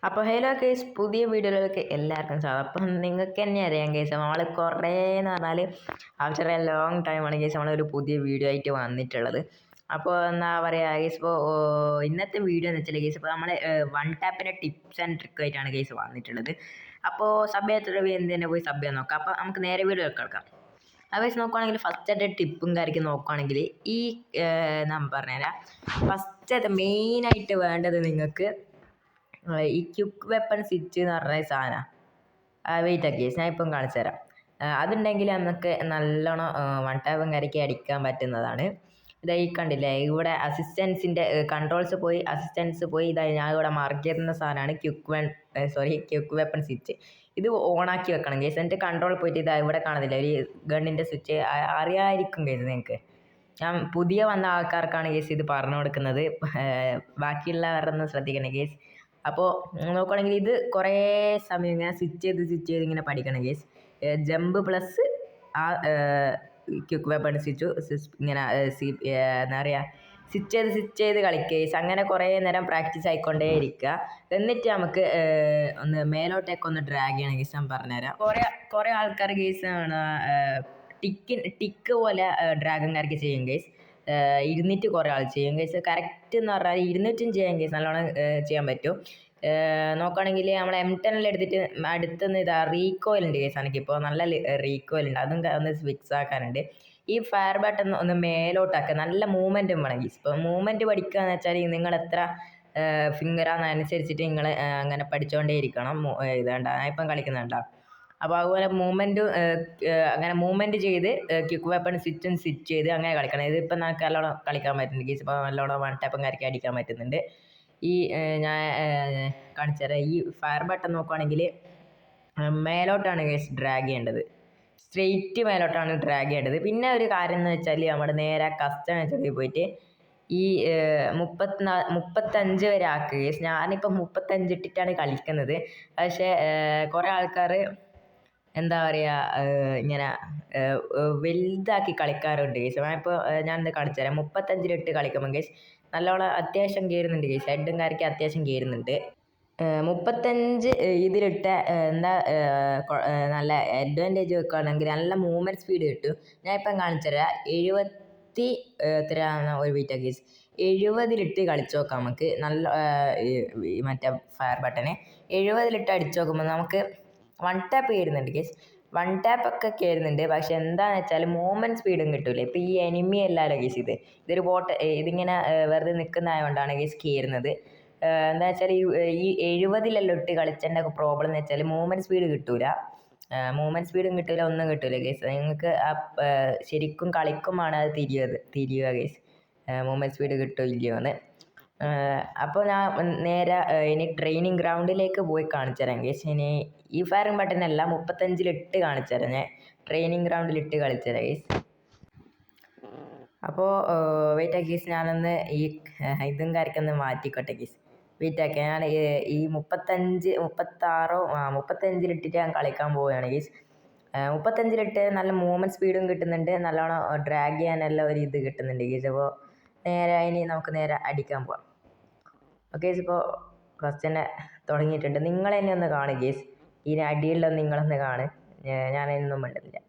അപ്പോൾ hello case പുതിയ വീഡിയോയിലേക്ക് എല്ലാവർക്കും സ്വാഗതം. അപ്പം നിങ്ങൾക്ക് തന്നെ അറിയാം കേസ് നമ്മൾ കുറേ എന്ന് പറഞ്ഞാൽ ആഫ്റ്റർ എ ലോങ് ടൈമാണ് കേസ് നമ്മളൊരു പുതിയ വീഡിയോ ആയിട്ട് വന്നിട്ടുള്ളത്. അപ്പോൾ എന്താ പറയുക കേസ്, ഇപ്പോൾ ഇന്നത്തെ വീഡിയോ എന്ന് വെച്ചാൽ കേസ് ഇപ്പോൾ നമ്മൾ വൺ ടാപ്പിൻ്റെ ടിപ്സ് ആൻഡ് ട്രിക്ക് ആയിട്ടാണ് കേസ് വന്നിട്ടുള്ളത്. അപ്പോൾ സബ്ബ് എന്തിനെ പോയി സബ്ബ് ചെയ്യാൻ നോക്കാം. അപ്പോൾ നമുക്ക് നേരെ വീഡിയോ കേൾക്കാം. അത് വെച്ച് നോക്കുകയാണെങ്കിൽ ഫസ്റ്റത്തെ ടിപ്പും കാര്യമൊക്കെ നോക്കുകയാണെങ്കിൽ ഈ ഞാൻ പറഞ്ഞുതരാം. ഫസ്റ്റത്തെ മെയിനായിട്ട് വേണ്ടത് നിങ്ങൾക്ക് ഈ ക്വിക്ക് വെപ്പൺ സ്വിച്ച് എന്ന് പറഞ്ഞ സാധനമാണ്. വെയിറ്റ് ആക്കി ഞാൻ ഇപ്പം കാണിച്ചു തരാം. അതുണ്ടെങ്കിൽ നമുക്ക് നല്ലോണം വൺ ടാപ്പും കരയ്ക്ക് അടിക്കാൻ പറ്റുന്നതാണ്. ഇതായി കണ്ടില്ലേ, ഇവിടെ അസിസ്റ്റൻസിൻ്റെ കൺട്രോൾസ് പോയി അസിസ്റ്റൻസ് പോയി ഇതായി ഞാൻ ഇവിടെ മാർക്ക് ചെയ്യുന്ന സാധനമാണ് ക്വിക്ക് വെപ്പൺ സ്വിച്ച്. ഇത് ഓണാക്കി വെക്കണം കേസ്. എന്നിട്ട് കൺട്രോൾ പോയിട്ട് ഇതാ ഇവിടെ കാണുന്നില്ല ഒരു ഗണ്ണിൻ്റെ സ്വിച്ച് അറിയാമായിരിക്കും കേസ് നിങ്ങൾക്ക്. ഞാൻ പുതിയ വന്ന ആൾക്കാർക്കാണ് കേസ് ഇത് പറഞ്ഞു കൊടുക്കുന്നത്, ബാക്കിയുള്ളവരൊന്നും ശ്രദ്ധിക്കണം കേസ്. അപ്പോൾ നോക്കുകയാണെങ്കിൽ ഇത് കുറേ സമയം ഇങ്ങനെ സ്വിച്ച് ചെയ്ത് ഇങ്ങനെ പഠിക്കണം കേസ്. ജമ്പ് പ്ലസ് ആ ക്വിക്ക് വെപ്പൺ സ്വിച്ച് ഇങ്ങനെ എന്താ പറയുക സ്വിച്ച് ചെയ്ത് കളിക്കുക കേസ്. അങ്ങനെ കുറേ നേരം പ്രാക്ടീസ് ആയിക്കൊണ്ടേ ഇരിക്കുക. എന്നിട്ട് നമുക്ക് ഒന്ന് മേലോട്ടേക്ക് ഒന്ന് ഡ്രാഗ് ചെയ്യണം കേസ്. ഞാൻ പറഞ്ഞുതരാം. കുറേ ആൾക്കാർ കേസ് ആണ് ടിക്ക് പോലെ ഡ്രാഗൻകാർക്ക് ചെയ്യും കേസ്. ഇരുന്നിട്ട് കുറേ ആൾ ചെയ്യും കേസ്. കറക്റ്റ് എന്ന് പറഞ്ഞാൽ ഇരുന്നിട്ടും ചെയ്യാൻ കേസ് നല്ലോണം ചെയ്യാൻ പറ്റും. നോക്കുകയാണെങ്കിൽ നമ്മൾ M10 എടുത്തിട്ട് അടുത്തുനിന്ന് ഇതാ റീകോയിൽ ഉണ്ട് കേസ്. എനിക്കിപ്പോൾ നല്ല റീകോയിൽ ഉണ്ട്, അതും ഒന്ന് ഫിക്സ് ആക്കാനുണ്ട്. ഈ ഫയർ ബട്ടൺ ഒന്ന് മേലോട്ടാക്കുക, നല്ല മൂവ്മെൻറ്റും വേണം കേസ്. ഇപ്പോൾ മൂവ്മെൻറ്റ് പഠിക്കുക എന്ന് വെച്ചാൽ നിങ്ങൾ എത്ര ഫിംഗറാണെന്നനുസരിച്ചിട്ട് നിങ്ങൾ അങ്ങനെ പഠിച്ചുകൊണ്ടേ ഇരിക്കണം. ഇതാണ്ട ഇപ്പം കളിക്കുന്നുണ്ടോ. അപ്പോൾ അതുപോലെ അങ്ങനെ മൂവ്മെൻറ്റ് ചെയ്ത് ക്വിക്ക് വെപ്പൺ സ്വിച്ച് ചെയ്ത് അങ്ങനെ കളിക്കണം. ഇതിപ്പോൾ നമുക്ക് നല്ലോണം കളിക്കാൻ പറ്റുന്നുണ്ട് കേസ്. ഇപ്പോൾ നല്ലോണം വൺ ടാപ്പും കരയ്ക്ക് അടിക്കാൻ പറ്റുന്നുണ്ട്. ഈ ഞാൻ കാണിച്ചു തരാം. ഈ ഫയർ ബട്ടൺ നോക്കുകയാണെങ്കിൽ മേലോട്ടാണ് കേസ് ഡ്രാഗ് ചെയ്യേണ്ടത്, സ്ട്രെയിറ്റ് മേലോട്ടാണ് ഡ്രാഗ് ചെയ്യേണ്ടത്. പിന്നെ ഒരു കാര്യം എന്ന് വെച്ചാൽ നമ്മുടെ നേരെ കസ്റ്റമൈസിൽ പോയിട്ട് ഈ 35 വരെ ആക്കുക കേസ്. ഞാനിപ്പോൾ 35 ഇട്ടിട്ടാണ് കളിക്കുന്നത്. പക്ഷേ കുറേ ആൾക്കാർ എന്താ പറയുക ഇങ്ങനെ വലുതാക്കി കളിക്കാറുണ്ട് കേസ്. ഇപ്പോൾ ഞാനിത് കാണിച്ചു തരാം. 35 കളിക്കുമ്പോൾ കേസ് നല്ലോണം അത്യാവശ്യം കയറുന്നുണ്ട് കേസ്. ഹെഡും കാര്യമൊക്കെ അത്യാവശ്യം കയറുന്നുണ്ട്. 35 ഇതിലിട്ട എന്താ നല്ല അഡ്വാൻറ്റേജ് വെക്കുകയാണെങ്കിൽ നല്ല മൂവ്മെൻറ്റ് സ്പീഡ് കിട്ടും. ഞാൻ ഇപ്പം കാണിച്ചു തരാം. 70 എത്രയാണ് ഒരു വെയിറ്റ് കേസ്. 70 കളിച്ച് നോക്കാം നമുക്ക്. നല്ല മറ്റേ ഫയർ ബട്ടന് 70 അടിച്ചു നോക്കുമ്പോൾ നമുക്ക് വൺ ടാപ്പ് കയറുന്നുണ്ട് കേസ്. വൺ ടാപ്പൊക്കെ കയറുന്നുണ്ട്. പക്ഷെ എന്താണെന്ന് വെച്ചാൽ മൂവ്മെൻറ്റ് സ്പീഡും കിട്ടില്ല. ഇപ്പോൾ ഈ എനിമി അല്ലല്ലോ കേസ്, ഇതൊരു ബോട്ട്, ഇതിങ്ങനെ വെറുതെ നിൽക്കുന്നതായതുകൊണ്ടാണ് കേസ് കയറുന്നത്. എന്താ വെച്ചാൽ ഈ 70 ഇട്ട് കളിച്ചതിൻ്റെ പ്രോബ്ലം എന്ന് വെച്ചാൽ മൂവ്മെൻറ്റ് സ്പീഡ് കിട്ടൂല. മൂവ്മെൻറ്റ് സ്പീഡും കിട്ടില്ല, ഒന്നും കിട്ടില്ല കേസ്. നിങ്ങൾക്ക് ശരിക്കും കളിക്കുമാണ് അത് തിരിയുക കേസ്, മൂവ്മെൻറ്റ് സ്പീഡ് കിട്ടുമോ ഇല്ലയോ എന്ന്. അപ്പോൾ ഞാൻ നേരെ ഇനി ട്രെയിനിങ് ഗ്രൗണ്ടിലേക്ക് പോയി കാണിച്ചു തരാം കേസ്. ഇനി ഈ ഫയറിംഗ് ബട്ടനല്ല 35 കാണിച്ചു തരാം. ഞാൻ ട്രെയിനിങ് ഗ്രൗണ്ടിലിട്ട് കളിച്ചു തരാം കേസ്. അപ്പോൾ വെയിറ്റ് ആക്കി കേസ്, ഞാനൊന്ന് ഈ ഇതും കാര്യമൊക്കെ മാറ്റിക്കോട്ടെ കേസ്. വെയിറ്റ് ആക്കി ഞാൻ ഈ 35 ഞാൻ കളിക്കാൻ പോവുകയാണ് കേസ്. 35 നല്ല മൂവ്മെൻറ്റ് സ്പീഡും കിട്ടുന്നുണ്ട്, നല്ലോണം ഡ്രാഗ് ചെയ്യാനെല്ലാം ഒരു ഇത് കിട്ടുന്നുണ്ട് കേസ്. അപ്പോൾ നേരെ ഇനി നമുക്ക് നേരെ അടിക്കാൻ പോവാം. ഓക്കെ കേസ്, ഇപ്പോൾ ഫസ്റ്റ് തന്നെ തുടങ്ങിയിട്ടുണ്ട്. നിങ്ങൾ തന്നെ ഒന്ന് കാണുക കേസ്. ഈ അടിയുള്ളത് നിങ്ങളൊന്ന് കാണുക, ഞാനൊന്നും മിണ്ടുന്നില്ല.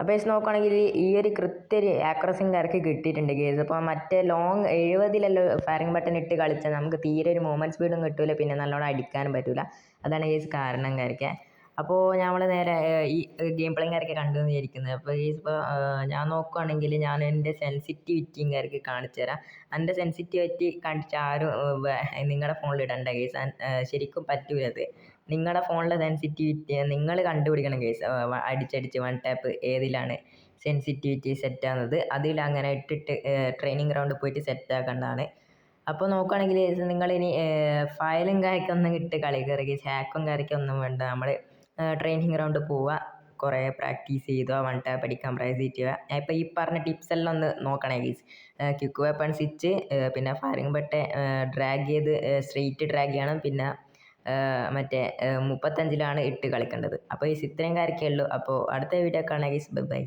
അപ്പോൾ കേസ് നോക്കുകയാണെങ്കിൽ ഈ ഒരു കൃത്യ ആക്യുറസിയും കാര്യമൊക്കെ കിട്ടിയിട്ടുണ്ട് കേസ്. അപ്പോൾ മറ്റേ ലോങ് 70 ഫയറിംഗ് ബട്ടൺ ഇട്ട് കളിച്ചാൽ നമുക്ക് തീരെ ഒരു മൂവ്മെൻറ്റ് സ്പീഡും കിട്ടില്ല, പിന്നെ നല്ലോണം അടിക്കാനും പറ്റില്ല. അതാണ് കേസ് കാരണം കാര്യമൊക്കെ. അപ്പോൾ നമ്മൾ നേരെ ഈ ഗെയിം പ്ലേയും കാര്യമൊക്കെ കണ്ടു വിചാരിക്കുന്നത്. അപ്പോൾ കേസ് ഇപ്പോൾ ഞാൻ നോക്കുകയാണെങ്കിൽ ഞാൻ എൻ്റെ സെൻസിറ്റിവിറ്റിയും കാര്യമൊക്കെ കാണിച്ചു തരാം. എൻ്റെ സെൻസിറ്റിവിറ്റി കാണിച്ച ആരും നിങ്ങളുടെ ഫോണിൽ ഇടണ്ട കേസ്, ശരിക്കും പറ്റൂലത്. നിങ്ങളുടെ ഫോണിലെ സെൻസിറ്റിവിറ്റി നിങ്ങൾ കണ്ടുപിടിക്കണം കേസ്. അടിച്ചടിച്ച് വൺ ടാപ്പ് ഏതിലാണ് സെൻസിറ്റിവിറ്റി സെറ്റാകുന്നത്. അതിലങ്ങനെ ഇട്ടിട്ട് ട്രെയിനിങ് ഗ്രൗണ്ടിൽ പോയിട്ട് സെറ്റാക്കേണ്ടതാണ്. അപ്പോൾ നോക്കുകയാണെങ്കിൽ നിങ്ങളിനി ഫയലും കാര്യമൊന്നും ഇട്ട് കളി കയറി ഗൈസ്, ഹാക്കും കാര്യമൊന്നും വേണ്ട. നമ്മൾ ട്രെയിനിങ് ഗ്രൗണ്ടിൽ പോവുക, കുറേ പ്രാക്ടീസ് ചെയ്തോ, വൺ ടാപ്പ് അടിക്കാൻ പ്രാക്ടീസ് ചെയ്യുക. ഇപ്പോൾ ഈ പറഞ്ഞ ടിപ്സ് എല്ലാം ഒന്ന് നോക്കണേ ഗൈസ്. ക്വിക്ക് വെപ്പൺ സ്വിച്ച്, പിന്നെ ഫയറിംഗ് ബട്ടൺ ഡ്രാഗ് ചെയ്ത് സ്ട്രെയിറ്റ് ഡ്രാഗ് ചെയ്യണം. പിന്നെ മറ്റേ 35 ഇട്ട് കളിക്കേണ്ടത്. അപ്പോൾ ഈ ഇത്രയും കാര്യമൊക്കെ ഉള്ളൂ. അപ്പോൾ അടുത്ത വീഡിയോ കാണാം ഗൈസ്, ബൈ ബൈ.